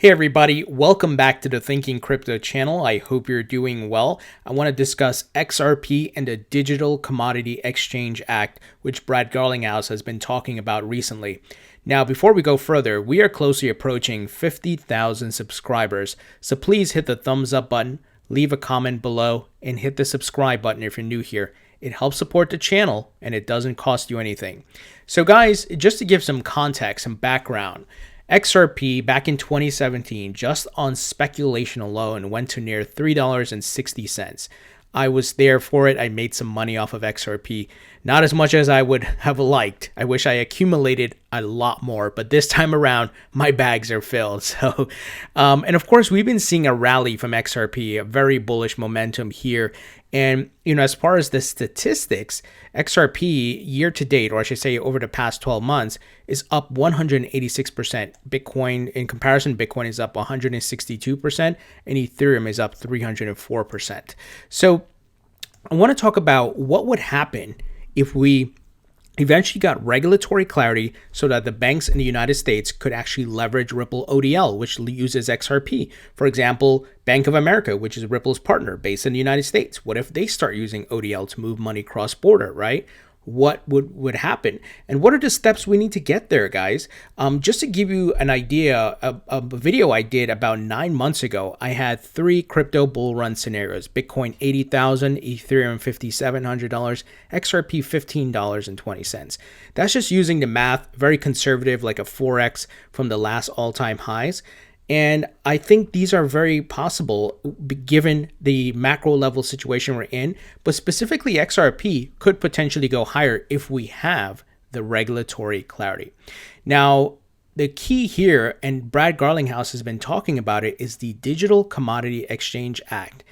Hey everybody, welcome back to the Thinking Crypto channel. I hope you're doing well. I want to discuss XRP and the Digital Commodity Exchange Act, which Brad Garlinghouse has been talking about recently. Now, before we go further, we are closely approaching 50,000 subscribers, so please hit the thumbs up button, leave a comment below, and hit the subscribe button if you're new here. It helps support the channel and it doesn't cost you anything. So guys, just to give some context and background, XRP back in 2017, just on speculation alone, went to near $3.60. I was there for it. I made some money off of XRP. Not as much as I would have liked. I wish I accumulated a lot more, but this time around, my bags are filled. So, and of course, we've been seeing a rally from XRP, a very bullish momentum here. And, as far as the statistics, XRP year to date, or I should say over the past 12 months, is up 186%. Bitcoin, in comparison, Bitcoin is up 162%, and Ethereum is up 304%. So I want to talk about what would happen if we eventually got regulatory clarity so that the banks in the United States could actually leverage Ripple ODL, which uses XRP. For example, Bank of America, which is Ripple's partner based in the United States. What if they start using ODL to move money cross-border, right? What would happen? And what are the steps we need to get there, guys? Just to give you an idea, a video I did about 9 months ago, I had 3 crypto bull run scenarios. Bitcoin $80,000, Ethereum $5,700, XRP $15.20. That's just using the math, very conservative, like a 4x from the last all-time highs. And I think these are very possible given the macro level situation we're in, but specifically XRP could potentially go higher if we have the regulatory clarity. Now, the key here, and Brad Garlinghouse has been talking about it, is the Digital Commodity Exchange Act.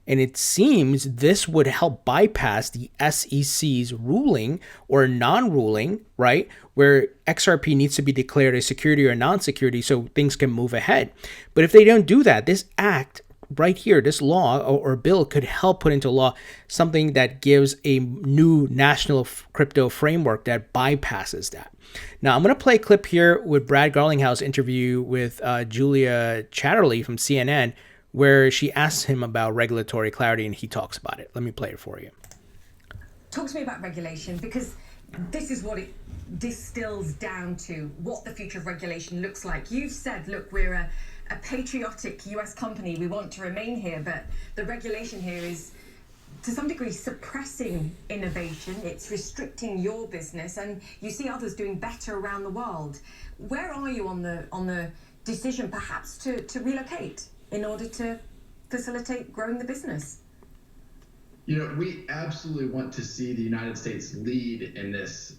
And it seems this would help bypass the SEC's ruling or non-ruling, right, where XRP needs to be declared a security or non-security so things can move ahead. But if they don't do that, this act right here, this law or bill could help put into law something that gives a new national crypto framework that bypasses that. Now, I'm going to play a clip here with Brad Garlinghouse interview with Julia Chatterley from CNN, where she asks him about regulatory clarity and he talks about it. Let me play it for you. Talk to me about regulation, because this is what it distills down to, what the future of regulation looks like. You've said, look, we're a patriotic US company, we want to remain here, but the regulation here is to some degree suppressing innovation, it's restricting your business, and you see others doing better around the world. Where are you on the decision perhaps to relocate in order to facilitate growing the business? We absolutely want to see the United States lead in this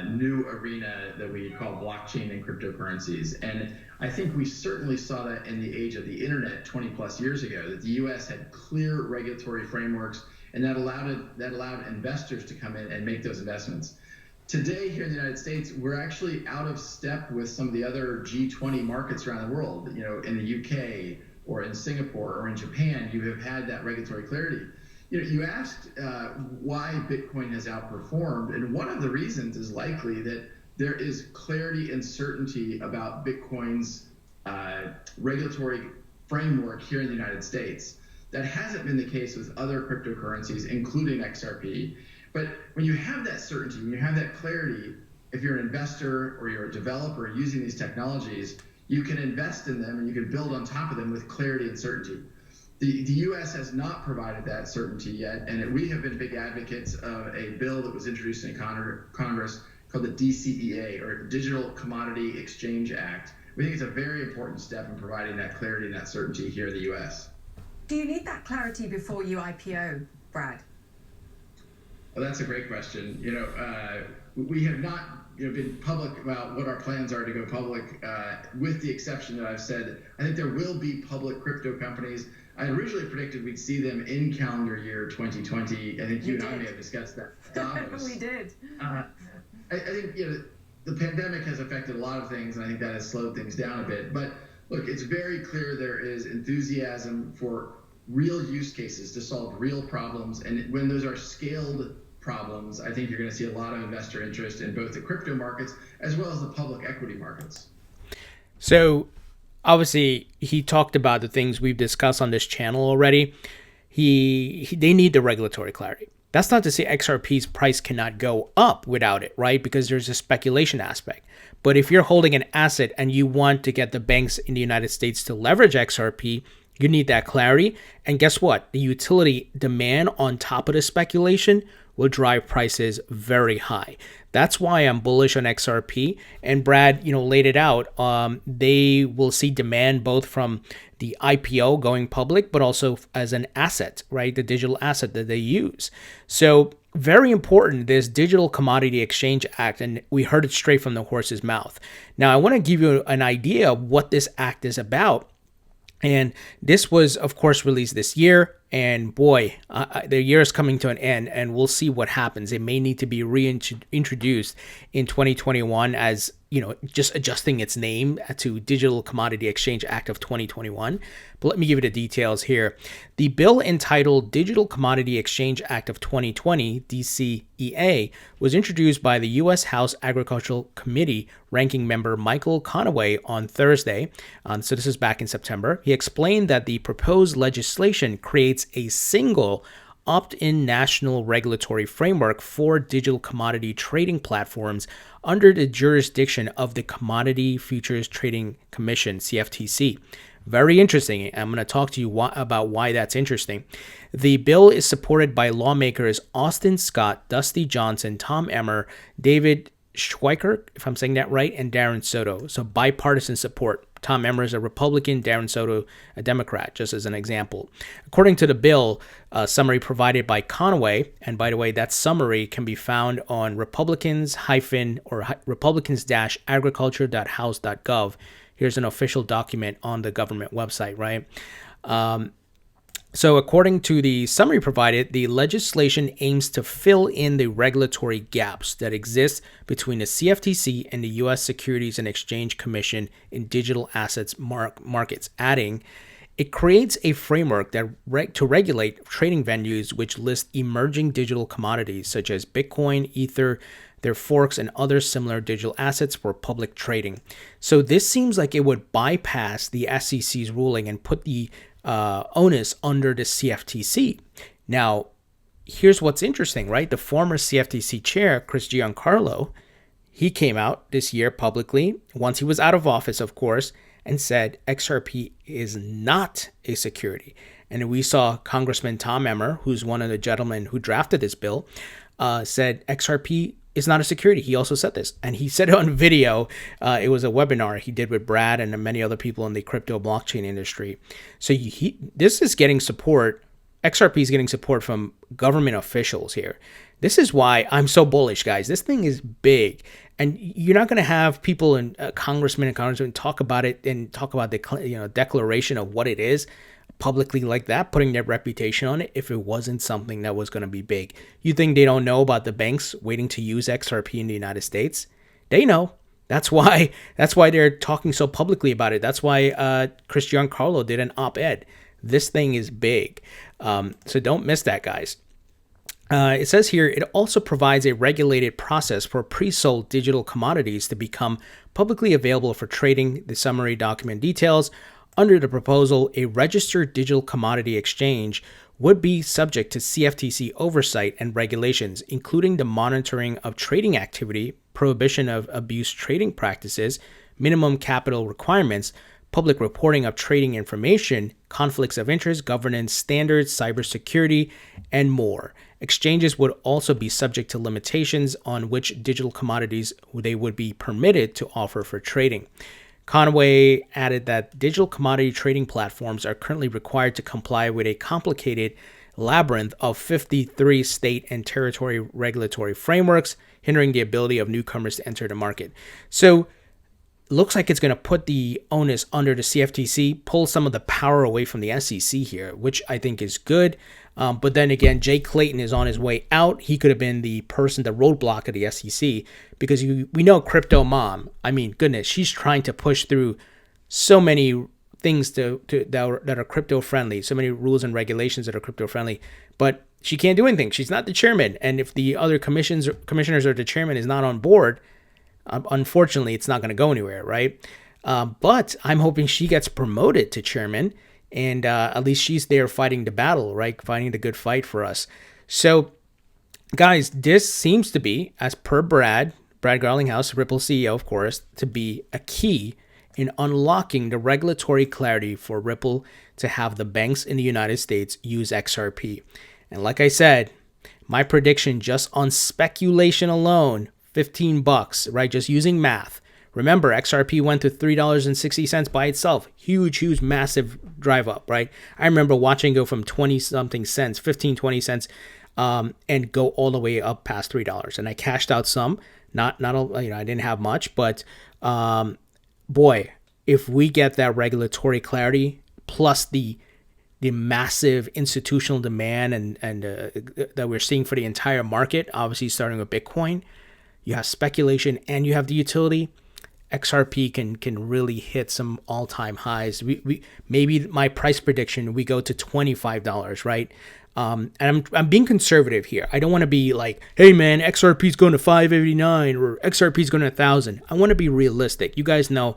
new arena that we call blockchain and cryptocurrencies. And I think we certainly saw that in the age of the internet 20 plus years ago, that the US had clear regulatory frameworks, and that allowed investors to come in and make those investments. Today here in the United States, we're actually out of step with some of the other G20 markets around the world. In the UK, or in Singapore, or in Japan, you have had that regulatory clarity. You asked why Bitcoin has outperformed, and one of the reasons is likely that there is clarity and certainty about Bitcoin's regulatory framework here in the United States. That hasn't been the case with other cryptocurrencies, including XRP. But when you have that certainty, when you have that clarity, if you're an investor or you're a developer using these technologies, you can invest in them and you can build on top of them with clarity and certainty. The U.S. has not provided that certainty yet, and we have been big advocates of a bill that was introduced in Congress called the DCEA, or Digital Commodity Exchange Act. We think it's a very important step in providing that clarity and that certainty here in the U.S. Do you need that clarity before you IPO, Brad? Well, that's a great question. We have not been public about what our plans are to go public, with the exception that I've said, I think there will be public crypto companies. I originally predicted we'd see them in calendar year 2020. I think you and I may have discussed that. We did. I think the pandemic has affected a lot of things, and I think that has slowed things down a bit. But look, it's very clear there is enthusiasm for real use cases to solve real problems, and when those are scaled problems, I think you're going to see a lot of investor interest in both the crypto markets as well as the public equity markets. So obviously he talked about the things we've discussed on this channel already. They need the regulatory clarity. That's not to say XRP's price cannot go up without it, right? Because there's a speculation aspect. But if you're holding an asset and you want to get the banks in the United States to leverage XRP, you need that clarity. And guess what? The utility demand on top of the speculation will drive prices very high. That's why I'm bullish on XRP. And Brad, laid it out. They will see demand both from the IPO going public, but also as an asset, right? The digital asset that they use. So very important, this Digital Commodity Exchange Act, and we heard it straight from the horse's mouth. Now, I want to give you an idea of what this act is about. And this was, of course, released this year. And boy, the year is coming to an end, and we'll see what happens. It may need to be reintroduced in 2021 as, just adjusting its name to Digital Commodity Exchange Act of 2021. But let me give you the details here. The bill entitled Digital Commodity Exchange Act of 2020, DCEA, was introduced by the U.S. House Agricultural Committee ranking member Michael Conaway on Thursday. So this is back in September. He explained that the proposed legislation creates a single opt-in national regulatory framework for digital commodity trading platforms under the jurisdiction of the Commodity Futures Trading Commission, CFTC. Very interesting. I'm going to talk to you about why that's interesting. The bill is supported by lawmakers Austin Scott, Dusty Johnson, Tom Emmer, David Schweiker, if I'm saying that right, and Darren Soto. So bipartisan support. Tom Emmer is a Republican, Darren Soto a Democrat, just as an example. According to the bill, a summary provided by Conaway, and by the way, that summary can be found on republicans-agriculture.house.gov. Here's an official document on the government website, right? So according to the summary provided, the legislation aims to fill in the regulatory gaps that exist between the CFTC and the U.S. Securities and Exchange Commission in digital assets markets, adding, it creates a framework that to regulate trading venues which list emerging digital commodities such as Bitcoin, Ether, their forks, and other similar digital assets for public trading. So this seems like it would bypass the SEC's ruling and put the onus under the CFTC. Now, here's what's interesting, right? The former CFTC chair, Chris Giancarlo, he came out this year publicly, once he was out of office, of course, and said XRP is not a security. And we saw Congressman Tom Emmer, who's one of the gentlemen who drafted this bill, said XRP is not a security. He also said this, and he said it on video. It was a webinar he did with Brad and many other people in the crypto blockchain industry. So this is getting support. XRP is getting support from government officials here. This is why I'm so bullish, guys. This thing is big, and you're not going to have people and congressmen and congresswomen talk about it and talk about the declaration of what it is publicly like that, putting their reputation on it, if it wasn't something that was going to be big. You think they don't know about the banks waiting to use XRP in the United States? They know. That's why they're talking so publicly about it. That's why Chris Giancarlo did an op-ed. This thing is big. So don't miss that, guys. It says here, it also provides a regulated process for pre-sold digital commodities to become publicly available for trading. The summary document details, under the proposal, a registered digital commodity exchange would be subject to CFTC oversight and regulations, including the monitoring of trading activity, prohibition of abuse trading practices, minimum capital requirements, public reporting of trading information, conflicts of interest, governance standards, cybersecurity, and more. Exchanges would also be subject to limitations on which digital commodities they would be permitted to offer for trading. Conaway added that digital commodity trading platforms are currently required to comply with a complicated labyrinth of 53 state and territory regulatory frameworks, hindering the ability of newcomers to enter the market. So looks like it's going to put the onus under the CFTC, pull some of the power away from the SEC here, which I think is good. But then again, Jay Clayton is on his way out. He could have been the person, the roadblock of the SEC, because we know Crypto Mom. I mean, goodness, she's trying to push through so many things that are crypto friendly, so many rules and regulations that are crypto friendly, but she can't do anything. She's not the chairman. And if the other commissioners or the chairman is not on board, unfortunately, it's not going to go anywhere, right? But I'm hoping she gets promoted to chairman, and at least she's there fighting the battle, right? Fighting the good fight for us. So, guys, this seems to be, as per Brad Garlinghouse, Ripple CEO, of course, to be a key in unlocking the regulatory clarity for Ripple to have the banks in the United States use XRP. And like I said, my prediction just on speculation alone, $15, right? Just using math. Remember, XRP went to $3.60 by itself. Huge, massive drive up, right? I remember watching go from 20 something cents, 15, 20 cents, and go all the way up past $3. And I cashed out some, not I didn't have much, but boy, if we get that regulatory clarity plus the massive institutional demand and that we're seeing for the entire market, obviously starting with Bitcoin, you have speculation and you have the utility. XRP can really hit some all-time highs. We maybe my price prediction, we go to $25, right? And I'm being conservative here. I don't want to be like, hey man, XRP is going to $5.89 or XRP is going to $1,000. I want to be realistic. You guys know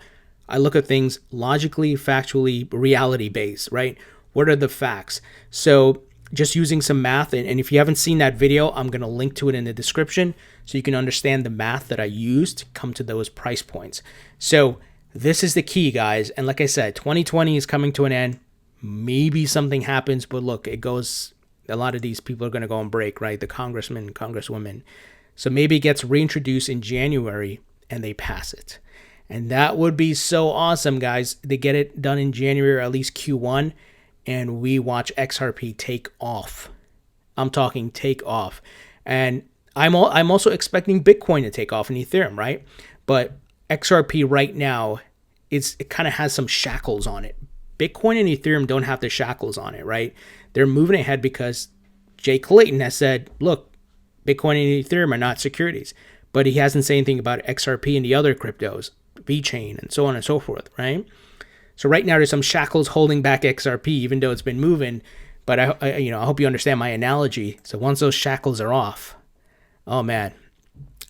I look at things logically, factually, reality-based, right? What are the facts? So just using some math, and if you haven't seen that video, I'm going to link to it in the description so you can understand the math that I used to come to those price points. So this is the key, guys. And like I said, 2020 is coming to an end. Maybe something happens, but look, it goes, a lot of these people are going to go on break, right? The congressmen, congresswomen. So maybe it gets reintroduced in January and they pass it. And that would be so awesome, guys. They get it done in January, or at least Q1, and we watch XRP take off. I'm talking take off. And I'm also expecting Bitcoin to take off and Ethereum, right? But XRP right now, it kind of has some shackles on it. Bitcoin and Ethereum don't have the shackles on it, right? They're moving ahead because Jay Clayton has said, look, Bitcoin and Ethereum are not securities. But he hasn't said anything about XRP and the other cryptos, VeChain and so on and so forth, right? So right now there's some shackles holding back XRP, even though it's been moving. But I hope you understand my analogy. So once those shackles are off, oh man,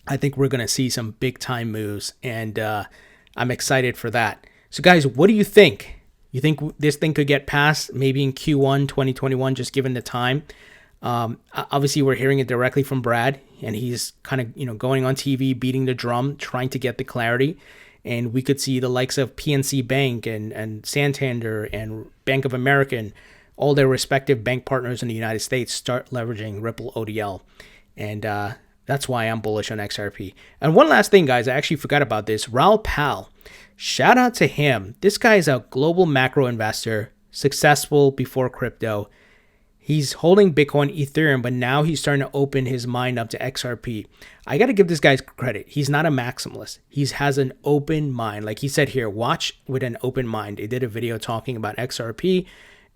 I think we're going to see some big time moves, and I'm excited for that. So guys, what do you think? You think this thing could get passed maybe in Q1 2021, just given the time? Obviously, we're hearing it directly from Brad, and he's kind of going on TV, beating the drum, trying to get the clarity. And we could see the likes of PNC Bank and Santander and Bank of America and all their respective bank partners in the United States start leveraging Ripple ODL. And that's why I'm bullish on XRP. And one last thing, guys, I actually forgot about this. Raoul Pal, shout out to him. This guy is a global macro investor, successful before crypto. He's holding Bitcoin, Ethereum, but now he's starting to open his mind up to XRP. I got to give this guy credit. He's not a maximalist. He has an open mind. Like he said here, watch with an open mind. He did a video talking about XRP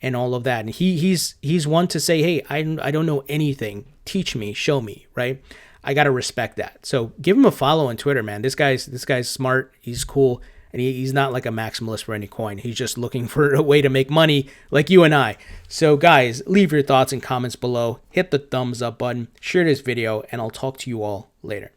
and all of that. And he's one to say, hey, I don't know anything. Teach me, show me, right? I got to respect that. So give him a follow on Twitter, man. This guy's smart. He's cool. And he's not like a maximalist for any coin. He's just looking for a way to make money like you and I. So guys, leave your thoughts and comments below. Hit the thumbs up button. Share this video. And I'll talk to you all later.